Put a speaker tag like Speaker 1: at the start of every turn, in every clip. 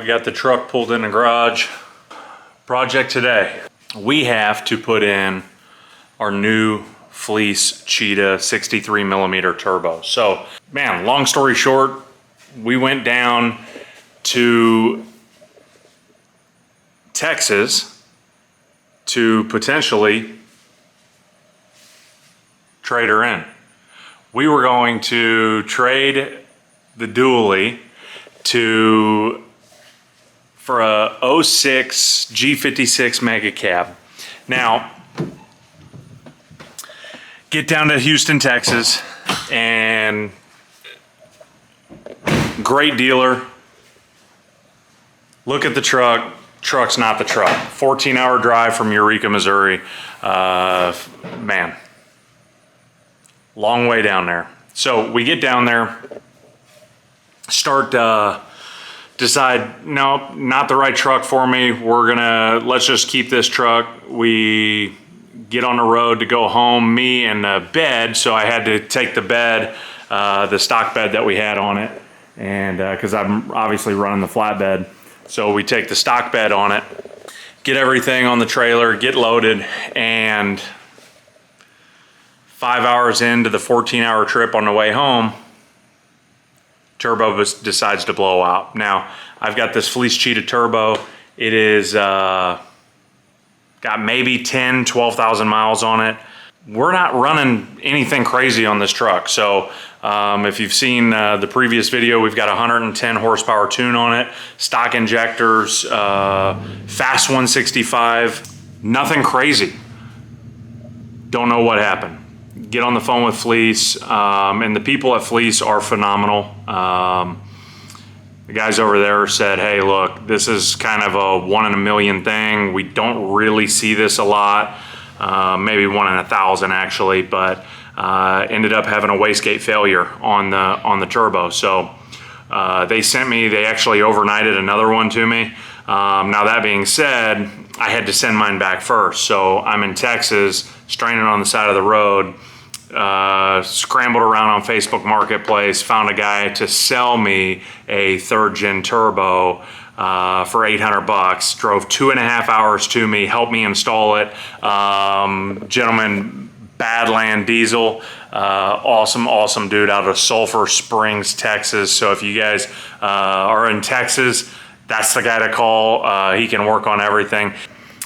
Speaker 1: we got the truck pulled in the garage. Project today. We have to put in our new Fleece Cheetah 63 millimeter turbo. So, man, long story short, we went down to Texas to potentially trade her in. We were going to trade the dually for a 06 G56 Mega Cab. Now, get down to Houston, Texas, and great dealer. Look at the truck. Truck's not the truck. 14-hour drive from Eureka, Missouri. Man, long way down there. So we get down there, decide, no, not the right truck for me. Let's just keep this truck. We get on the road to go home, me and the bed. So I had to take the bed, the stock bed that we had on it. And cause I'm obviously running the flatbed. So we take the stock bed on it, get everything on the trailer, get loaded, and 5 hours into the 14-hour trip on the way home, turbo decides to blow out. Now, I've got this Fleece Cheetah turbo. It is got maybe 10, 12,000 miles on it. We're not running anything crazy on this truck. So if you've seen the previous video, we've got 110 horsepower tune on it, stock injectors, fast 165, nothing crazy. Don't know what happened. Get on the phone with Fleece, and the people at Fleece are phenomenal. The guys over there said, hey, look, this is kind of a 1 in a million thing. We don't really see this a lot, maybe 1 in 1,000 actually, but ended up having a wastegate failure on the turbo. So they actually overnighted another one to me. Now that being said, I had to send mine back first. So I'm in Texas, straining on the side of the road, scrambled around on Facebook Marketplace, found a guy to sell me a 3rd gen turbo for 800 bucks, drove 2.5 hours to me, helped me install it. Gentleman, Badland Diesel, awesome dude out of Sulphur Springs, Texas. So if you guys are in Texas, that's the guy to call. He can work on everything.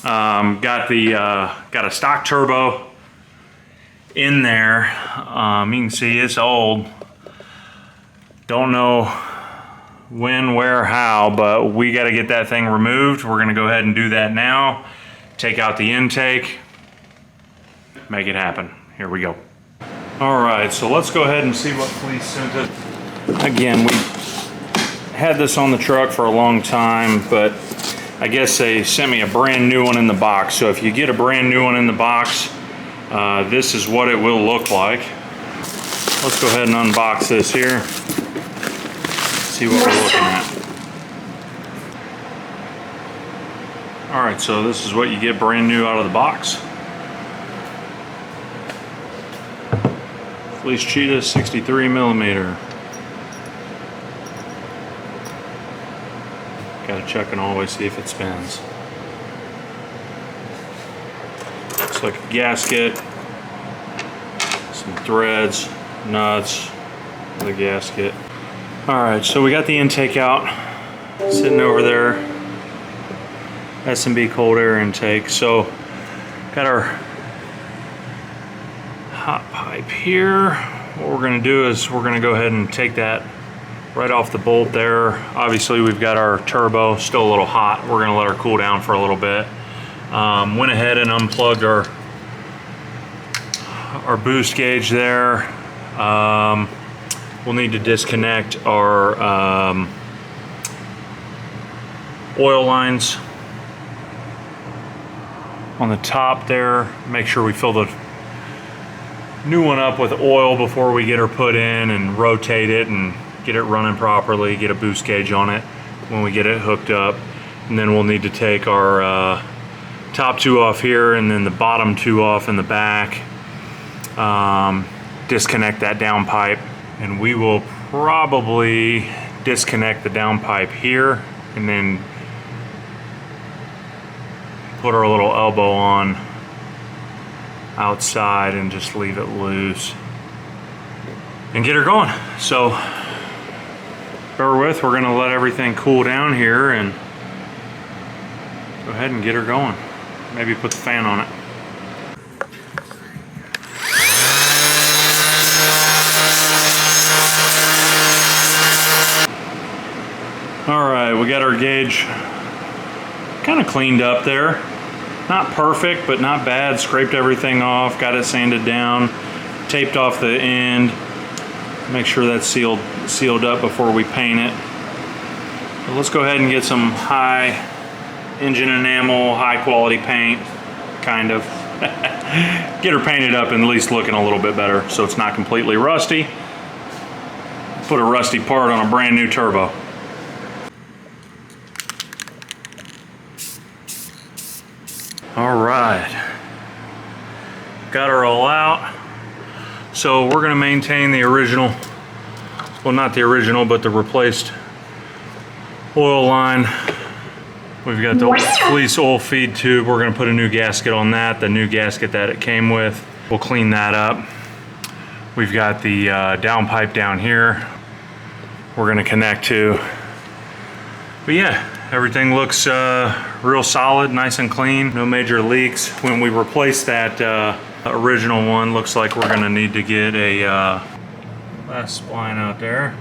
Speaker 1: Got a stock turbo in there. You can see it's old. Don't know when, where, how, but we got to get that thing removed. We're going to go ahead and do that now. Take out the intake, make it happen. Here we go. All right, so let's go ahead and see what Fleece sent us. Again, we had this on the truck for a long time, but I guess they sent me a brand new one in the box. So if you get a brand new one in the box, this is what it will look like. Let's go ahead and unbox this here. See what we're looking at. All right, so this is what you get brand new out of the box. Fleece Cheetah 63 millimeter. Gotta check and always see if it spins. Looks like a gasket, some threads, nuts, the gasket. All right, so we got the intake out, sitting over there. S&B cold air intake. So got our hot pipe here. What we're gonna do is we're gonna go ahead and take that right off the bolt there. Obviously we've got our turbo still a little hot. We're gonna let her cool down for a little bit. Went ahead and unplugged our boost gauge there. We'll need to disconnect our oil lines on the top there. Make sure we fill the new one up with oil before we get her put in, and rotate it and get it running properly, get a boost gauge on it when we get it hooked up. And then we'll need to take our top two off here and then the bottom two off in the back. Disconnect that down pipe, and we will probably disconnect the down pipe here and then put our little elbow on outside and just leave it loose and get her going. So bear with, we're gonna let everything cool down here and go ahead and get her going. Maybe put the fan on it. All right, we got our gauge kind of cleaned up there. Not perfect, but not bad. Scraped everything off, got it sanded down, taped off the end. Make sure that's sealed up before we paint it. So let's go ahead and get some high engine enamel, high quality paint, kind of. Get her painted up and at least looking a little bit better so it's not completely rusty. Put a rusty part on a brand new turbo. All right, got her all out. So we're gonna maintain the original, well, not the original, but the replaced oil line. We've got the Fleece oil feed tube. We're gonna put a new gasket on that, the new gasket that it came with. We'll clean that up. We've got the downpipe down here we're gonna connect to. But yeah, everything looks real solid, nice and clean, no major leaks. When we replace that original one, looks like we're gonna need to get a last spline out there.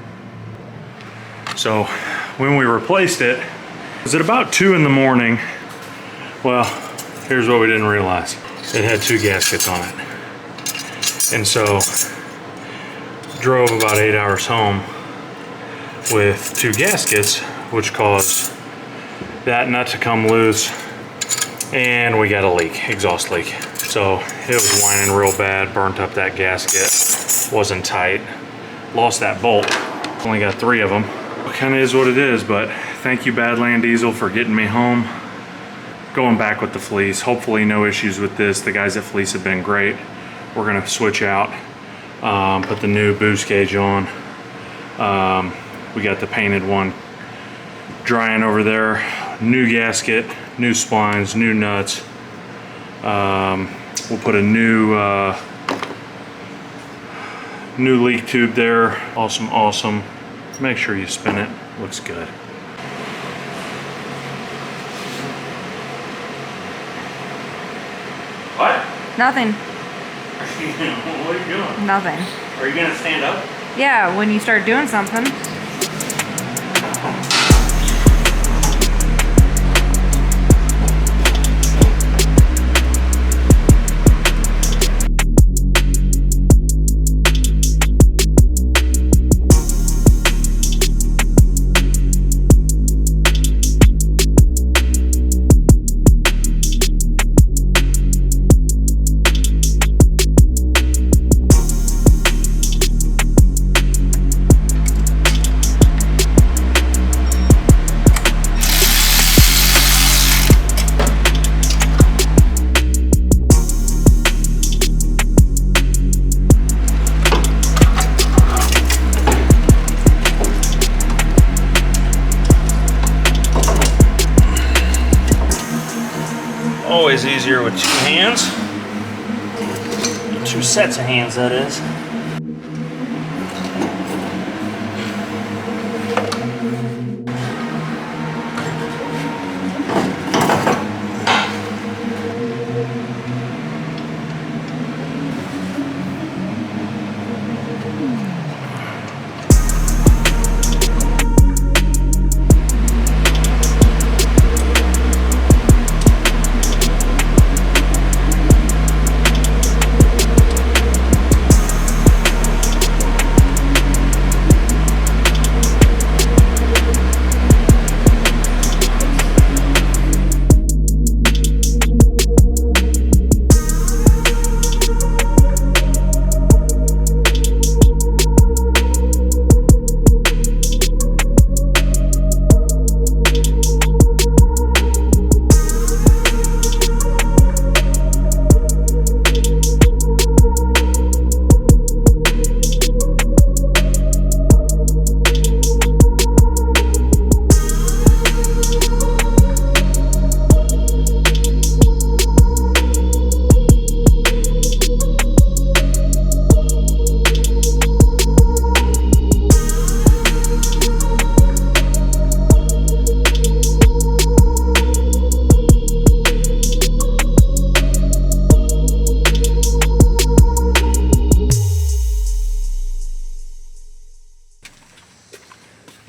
Speaker 1: So when we replaced it, it was at about 2 in the morning. Well, here's what we didn't realize. It had 2 gaskets on it. And so drove about 8 hours home with 2 gaskets, which caused that nut to come loose, and we got a leak, exhaust leak. So it was whining real bad, burnt up that gasket, wasn't tight, lost that bolt. Only got 3 of them. It kind of is what it is, but thank you Badland Diesel for getting me home. Going back with the Fleece, hopefully no issues with this. The guys at Fleece have been great. We're gonna switch out, put the new boost gauge on. We got the painted one drying over there. New gasket, new splines, new nuts. We'll put a new leak tube there. Awesome, awesome. Make sure you spin it. Looks good. What?
Speaker 2: Nothing.
Speaker 1: What are you doing?
Speaker 2: Nothing.
Speaker 1: Are you gonna stand up?
Speaker 2: Yeah, when you start doing something.
Speaker 1: Always easier with 2 hands. 2 sets of hands, that is.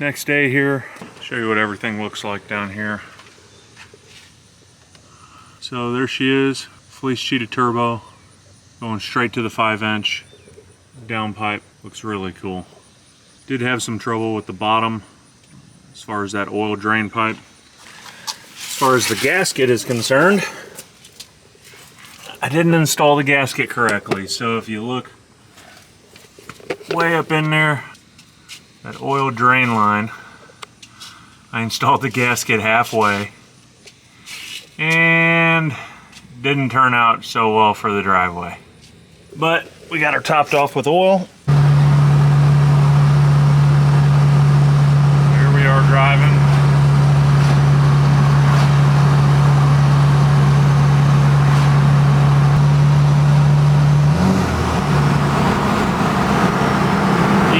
Speaker 1: Next day here, show you what everything looks like down here. So there she is, Fleece Cheetah Turbo, going straight to the 5-inch downpipe. Looks really cool. Did have some trouble with the bottom as far as that oil drain pipe. As far as the gasket is concerned, I didn't install the gasket correctly. So if you look way up in there, that oil drain line, I installed the gasket halfway and didn't turn out so well for the driveway. But we got her topped off with oil. Here we are driving.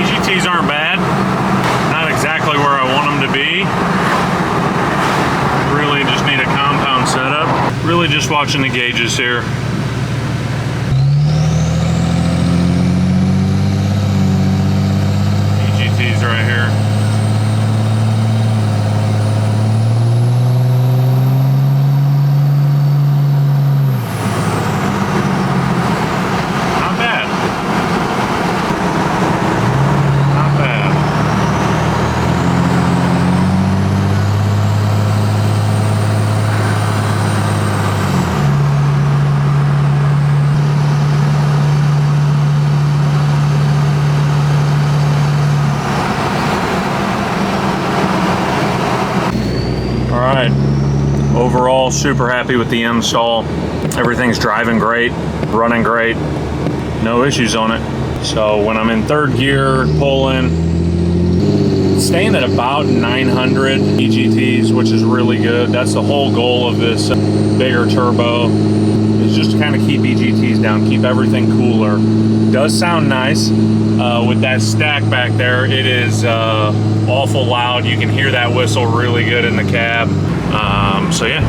Speaker 1: EGTs aren't bad. Not exactly where I want them to be. Really just need a compound setup. Really just watching the gauges here. EGTs right here. Not bad. Not bad. Alright, overall super happy with the install. Everything's driving great, running great, no issues on it. So when I'm in third gear, pulling, staying at about 900 EGTs, which is really good. That's the whole goal of this bigger turbo, is just to kind of keep EGTs down, keep everything cooler. Does sound nice with that stack back there. It is awful loud. You can hear that whistle really good in the cab. So yeah,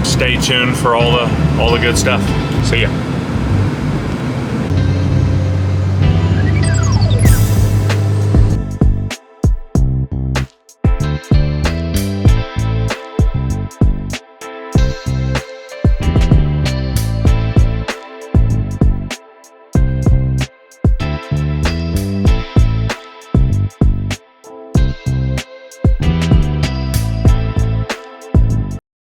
Speaker 1: stay tuned for all the good stuff. See ya.